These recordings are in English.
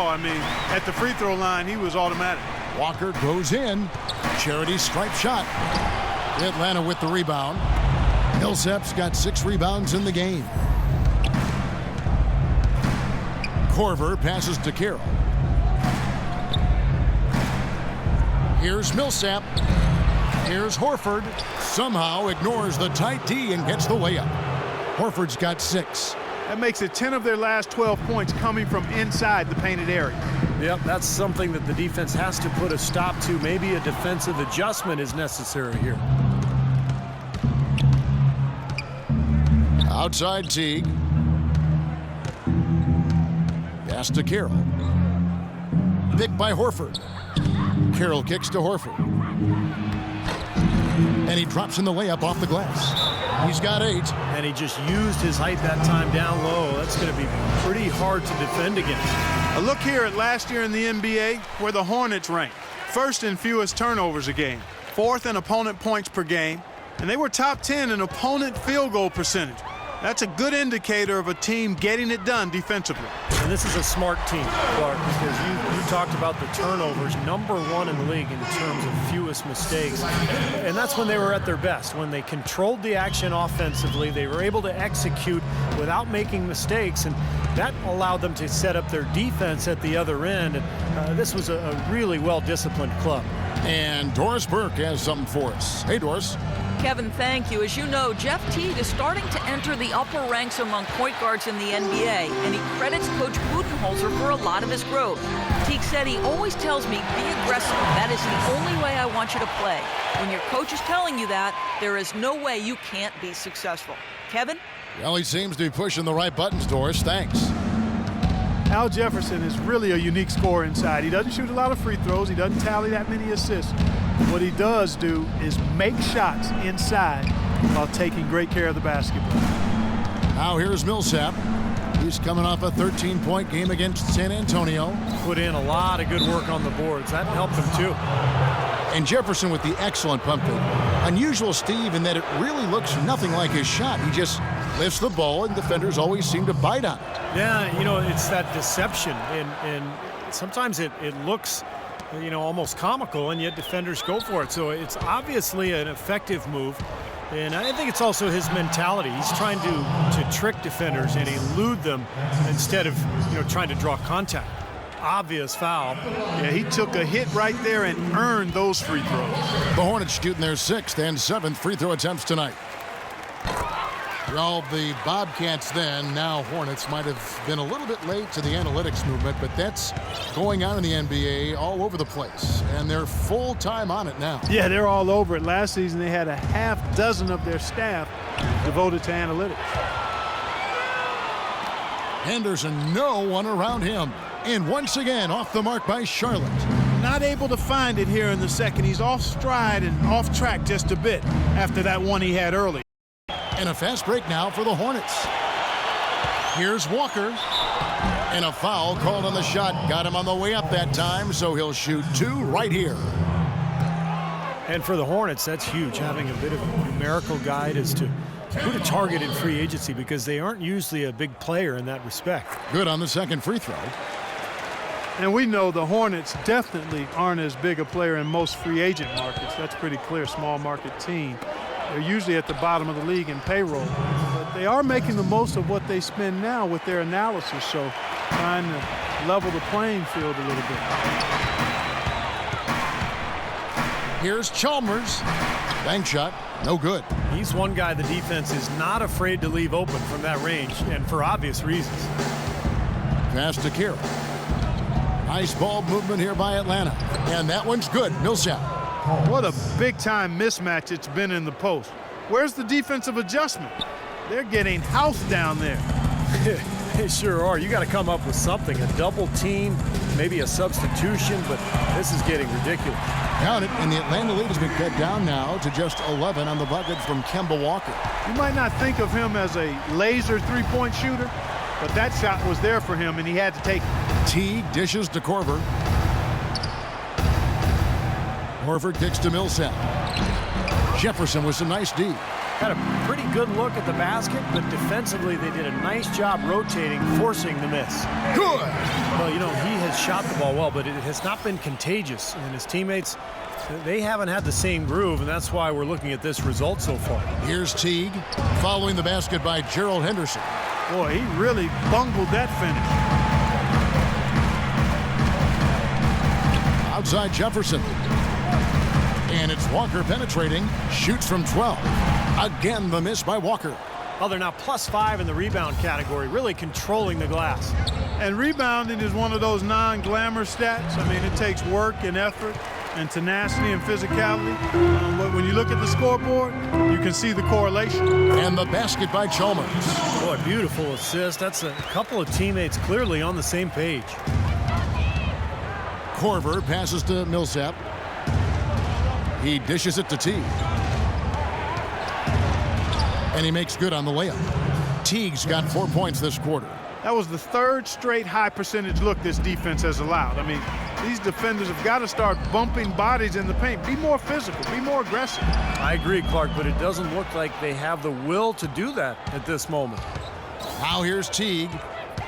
I mean, at the free throw line, he was automatic. Walker goes in. Charity stripe shot. Atlanta with the rebound. Millsap's got 6 rebounds in the game. Korver passes to Carroll. Here's Millsap. Here's Horford. Somehow ignores the tight D and gets the layup. Horford's got 6. That makes it 10 of their last 12 points coming from inside the painted area. Yep, that's something that the defense has to put a stop to. Maybe a defensive adjustment is necessary here. Outside Teague. Pass to Carroll. Picked by Horford. Carroll kicks to Horford. And he drops in the layup off the glass. He's got 8. And he just used his height that time down low. That's going to be pretty hard to defend against. A look here at last year in the NBA, where the Hornets ranked. First in fewest turnovers a game. 4th in opponent points per game. And they were top 10 in opponent field goal percentage. That's a good indicator of a team getting it done defensively. And this is a smart team, Clark, because you talked about the turnovers, #1 in the league in terms of fewest mistakes. And that's when they were at their best. When they controlled the action offensively, they were able to execute without making mistakes, and that allowed them to set up their defense at the other end. And this was a really well-disciplined club. And Doris Burke has something for us. Hey, Doris. Kevin, thank you. As you know, Jeff Teague is starting to enter the upper ranks among point guards in the NBA, and he credits Coach Budenholzer for a lot of his growth. Teague said he always tells me, be aggressive. That is the only way I want you to play. When your coach is telling you that, there is no way you can't be successful. Kevin? Well, he seems to be pushing the right buttons, Doris. Thanks. Al Jefferson is really a unique scorer inside. He doesn't shoot a lot of free throws. He doesn't tally that many assists. What he does do is make shots inside while taking great care of the basketball. Now here's Millsap. He's coming off a 13-point game against San Antonio. Put in a lot of good work on the boards. That helped him, too. And Jefferson with the excellent pump fake. Unusual, Steve, in that it really looks nothing like his shot. He just lifts the ball, and defenders always seem to bite on it. Yeah, you know, it's that deception. And sometimes it looks, you know, almost comical, and yet defenders go for it. So it's obviously an effective move. And I think it's also his mentality. He's trying to trick defenders and elude them instead of, you know, trying to draw contact. Obvious foul. Yeah, he took a hit right there and earned those free throws. The Hornets shooting their 6th and 7th free throw attempts tonight. Well, the Bobcats then, now Hornets, might have been a little bit late to the analytics movement, but that's going on in the NBA all over the place, and they're full-time on it now. Yeah, they're all over it. Last season, they had a half dozen of their staff devoted to analytics. Henderson, no one around him. And once again, off the mark by Charlotte. Not able to find it here in the second. He's off stride and off track just a bit after that one he had early. And a fast break now for the Hornets. Here's Walker. And a foul called on the shot. Got him on the way up that time, so he'll shoot 2 right here. And for the Hornets, that's huge, having a bit of a numerical guide as to who to target in free agency, because they aren't usually a big player in that respect. Good on the second free throw. And we know the Hornets definitely aren't as big a player in most free agent markets. That's pretty clear, small market team. They're usually at the bottom of the league in payroll. But they are making the most of what they spend now with their analysis, so trying to level the playing field a little bit. Here's Chalmers. Bank shot, no good. He's one guy the defense is not afraid to leave open from that range, and for obvious reasons. Pass to Carroll. Nice ball movement here by Atlanta. And that one's good. Millsap. What a big-time mismatch it's been in the post. Where's the defensive adjustment? They're getting housed down there. They sure are. You got to come up with something. A double team, maybe a substitution, but this is getting ridiculous. Count it, and the Atlanta lead has been cut down now to just 11 on the bucket from Kemba Walker. You might not think of him as a laser three-point shooter, but that shot was there for him, and he had to take it. Teague dishes to Korver. Horford kicks to Millsap. Jefferson with some nice D. Had a pretty good look at the basket, but defensively they did a nice job rotating, forcing the miss. Good. Well, you know, he has shot the ball well, but it has not been contagious. And his teammates, they haven't had the same groove, and that's why we're looking at this result so far. Here's Teague, following the basket by Gerald Henderson. Boy, he really bungled that finish. Outside Jefferson. And it's Walker penetrating, shoots from 12. Again, the miss by Walker. Well, they're now +5 in the rebound category, really controlling the glass. And rebounding is one of those non-glamour stats. I mean, it takes work and effort and tenacity and physicality. But when you look at the scoreboard, you can see the correlation. And the basket by Chalmers. Boy, beautiful assist. That's a couple of teammates clearly on the same page. Korver passes to Millsap. He dishes it to Teague. And he makes good on the layup. Teague's got 4 points this quarter. That was the third straight high percentage look this defense has allowed. I mean, these defenders have got to start bumping bodies in the paint. Be more physical, be more aggressive. I agree, Clark, but it doesn't look like they have the will to do that at this moment. Now here's Teague.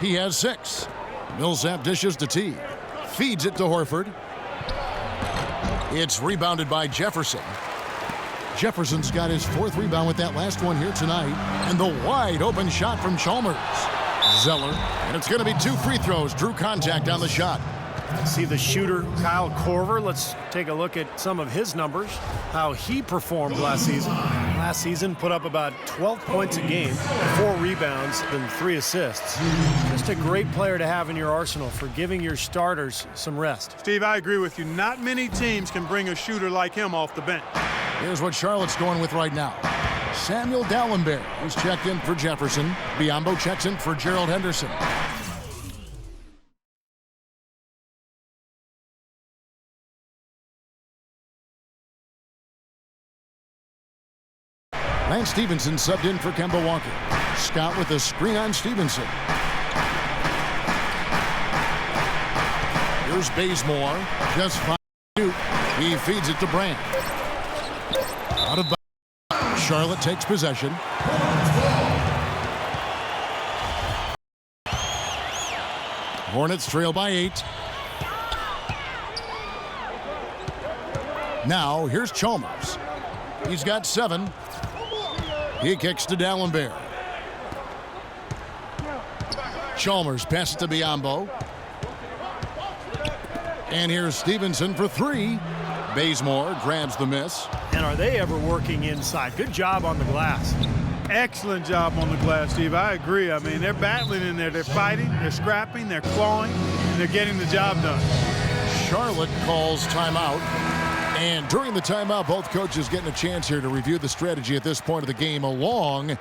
He has 6. Millsap dishes to Teague. Feeds it to Horford. It's rebounded by Jefferson. Jefferson's got his 4th rebound with that last one here tonight. And the wide open shot from Chalmers. Zeller. And it's going to be 2 free throws. Drew contact on the shot. See the shooter, Kyle Korver. Let's take a look at some of his numbers, how he performed last season. Last season, put up about 12 points a game, 4 rebounds, and 3 assists. Just a great player to have in your arsenal for giving your starters some rest. Steve, I agree with you. Not many teams can bring a shooter like him off the bench. Here's what Charlotte's going with right now. Samuel Dallenberg is checked in for Jefferson. Biyombo checks in for Gerald Henderson. Lance Stevenson subbed in for Kemba Walker. Scott with a screen on Stevenson. Here's Bazemore. Just 5 shoot. He feeds it to Brand. Out of bounds. Charlotte takes possession. Hornets trail by 8. Now here's Chalmers. He's got 7. He kicks to Dallenberg. Chalmers passes to Biyombo. And here's Stevenson for 3. Bazemore grabs the miss. And are they ever working inside? Good job on the glass. Excellent job on the glass, Steve. I agree. I mean, they're battling in there. They're fighting, they're scrapping, they're clawing, and they're getting the job done. Charlotte calls timeout. And during the timeout, both coaches getting a chance here to review the strategy at this point of the game, along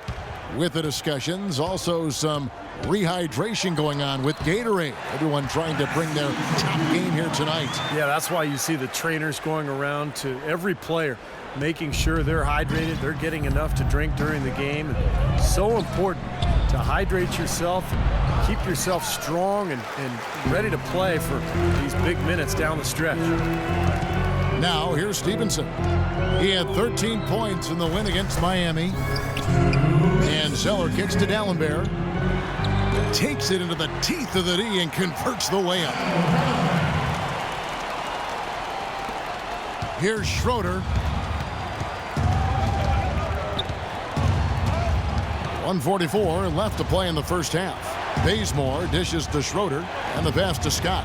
with the discussions. Also some rehydration going on with Gatorade. Everyone trying to bring their top game here tonight. Yeah, that's why you see the trainers going around to every player, making sure they're hydrated, they're getting enough to drink during the game. And so important to hydrate yourself and keep yourself strong and ready to play for these big minutes down the stretch. Now here's Stevenson. He had 13 points in the win against Miami. And Zeller kicks to Dallenberg. Takes it into the teeth of the D and converts the layup. Here's Schroeder. 1:44 left to play in the first half. Bazemore dishes to Schroeder, and the pass to Scott.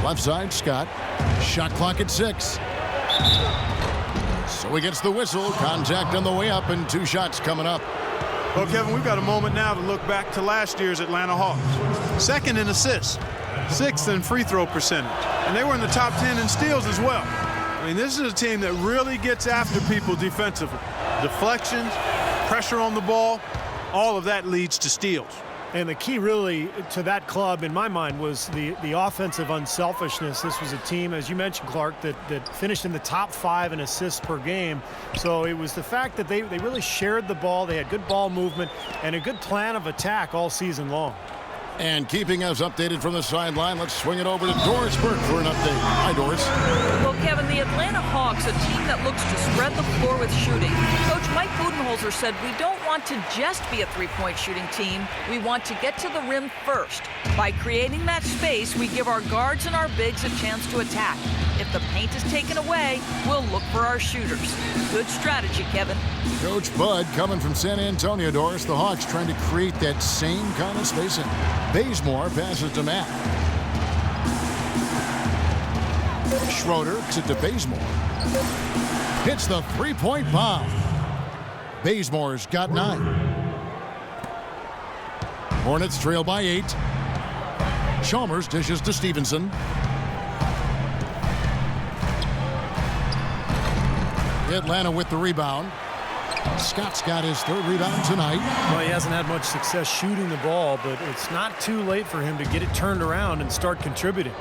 Left side, Scott. Shot clock at 6. So he gets the whistle. Contact on the way up, and 2 shots coming up. Well, Kevin, we've got a moment now to look back to last year's Atlanta Hawks. 2nd in assists, 6th in free throw percentage, and they were in the top 10 in steals as well. I mean, this is a team that really gets after people defensively. Deflections, pressure on the ball, all of that leads to steals. And the key really to that club, in my mind, was the offensive unselfishness. This was a team, as you mentioned, Clark, that finished in the top 5 in assists per game. So it was the fact that they really shared the ball. They had good ball movement and a good plan of attack all season long. And keeping us updated from the sideline, let's swing it over to Doris Burke for an update. Hi, Doris. Well, Kevin, the Atlanta Hawks, a team that looks to spread the floor with shooting. Coach Mike Budenholzer said we don't want to just be a three-point shooting team. We want to get to the rim first. By creating that space, we give our guards and our bigs a chance to attack. If the paint is taken away, we'll look for our shooters. Good strategy, Kevin. Coach Bud coming from San Antonio, Doris. The Hawks trying to create that same kind of spacing. Bazemore passes to Matt. Schroeder to Bazemore. Hits the three-point bomb. Bazemore's got 9. Hornets trail by 8. Chalmers dishes to Stevenson. Atlanta with the rebound. Scott's got his 3rd rebound tonight. Well, he hasn't had much success shooting the ball, but it's not too late for him to get it turned around and start contributing.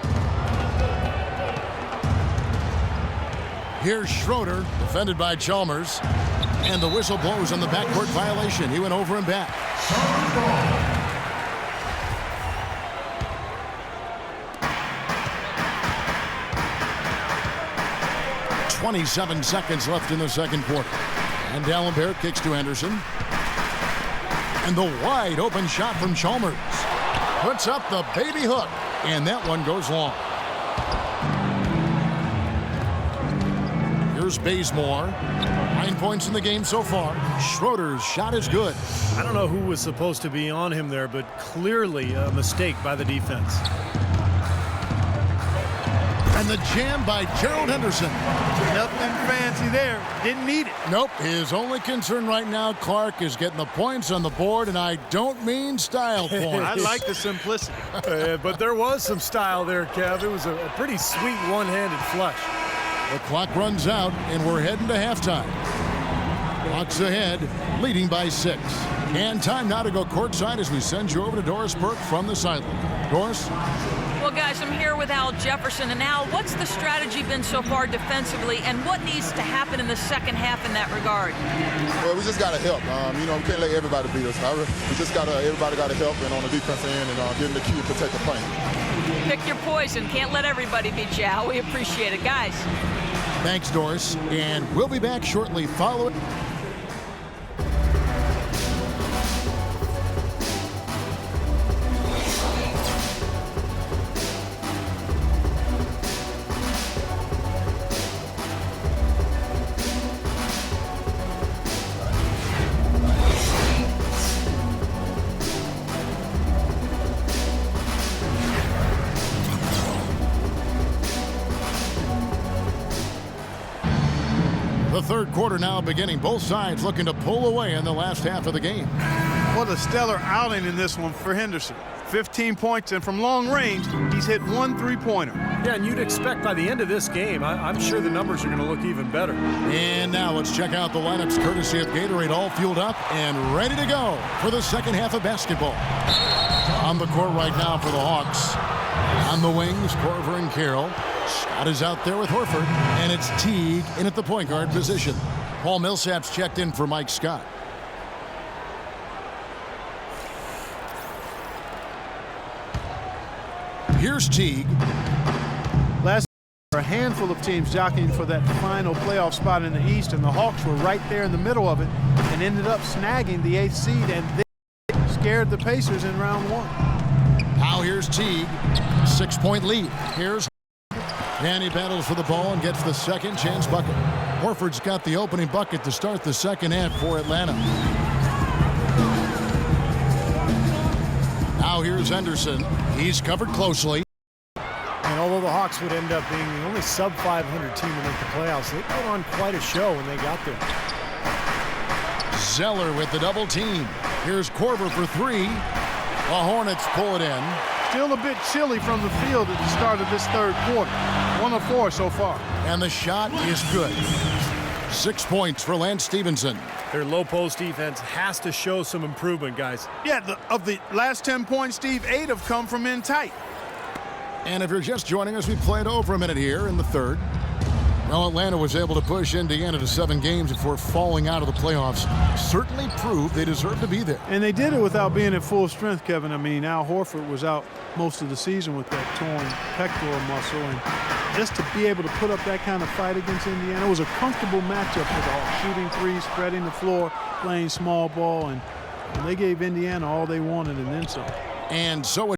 Here's Schroeder, defended by Chalmers. And the whistle blows on the backcourt violation. He went over and back. 27 seconds left in the second quarter. And D'Alembert kicks to Anderson. And the wide open shot from Chalmers. Puts up the baby hook. And that one goes long. Here's Bazemore. 9 points in the game so far. Schroeder's shot is good. I don't know who was supposed to be on him there, but clearly a mistake by the defense. And the jam by Gerald Henderson. Nothing fancy there. Didn't need it. Nope. His only concern right now, Clark, is getting the points on the board, and I don't mean style points. I like the simplicity. But there was some style there, Kev. It was a pretty sweet one-handed flush. The clock runs out, and we're heading to halftime. Hawks ahead, leading by 6. And time now to go courtside as we send you over to Doris Burke from the sideline. Doris? Well, guys, I'm here with Al Jefferson. And Al, what's the strategy been so far defensively, and what needs to happen in the second half in that regard? Well, we just got to help. We can't let everybody beat us. We just everybody got to help and on the defensive end and getting the key to protect the paint. Pick your poison. Can't let everybody beat you, Al. We appreciate it, guys. Thanks, Doris. And we'll be back shortly following. The third quarter now beginning. Both sides looking to pull away in the last half of the game. What a stellar outing in this one for Henderson. 15 points, and from long range, he's hit 1 3-pointer. Yeah, and you'd expect by the end of this game, I'm sure the numbers are going to look even better. And now let's check out the lineups courtesy of Gatorade, all fueled up and ready to go for the second half of basketball. On the court right now for the Hawks. On the wings, Corver and Carroll. Scott is out there with Horford, and it's Teague in at the point guard position. Paul Millsap's checked in for Mike Scott. Here's Teague. Last year, a handful of teams jockeying for that final playoff spot in the East, and the Hawks were right there in the middle of it and ended up snagging the 8th seed, and they scared the Pacers in round 1. Now here's Teague. 6-point lead. Here's and he battles for the ball and gets the second chance bucket. Horford's got the opening bucket to start the second half for Atlanta. Now here's Henderson. He's covered closely. And although the Hawks would end up being the only sub-500 team to make the playoffs, they put on quite a show when they got there. Zeller with the double team. Here's Corver for 3. The Hornets pull it in. Still a bit chilly from the field at the start of this third quarter. 1 of 4 so far. And the shot is good. 6 points for Lance Stevenson. Their low post defense has to show some improvement, guys. Yeah, of the last 10 points, Steve, 8 have come from in tight. And if you're just joining us, we played over a minute here in the third. Well, Atlanta was able to push Indiana to 7 games before falling out of the playoffs. Certainly proved they deserve to be there. And they did it without being at full strength, Kevin. I mean, Al Horford was out most of the season with that torn pectoral muscle. And just to be able to put up that kind of fight against Indiana, it was a comfortable matchup for the Hawks. Shooting threes, spreading the floor, playing small ball. And they gave Indiana all they wanted and then some. And so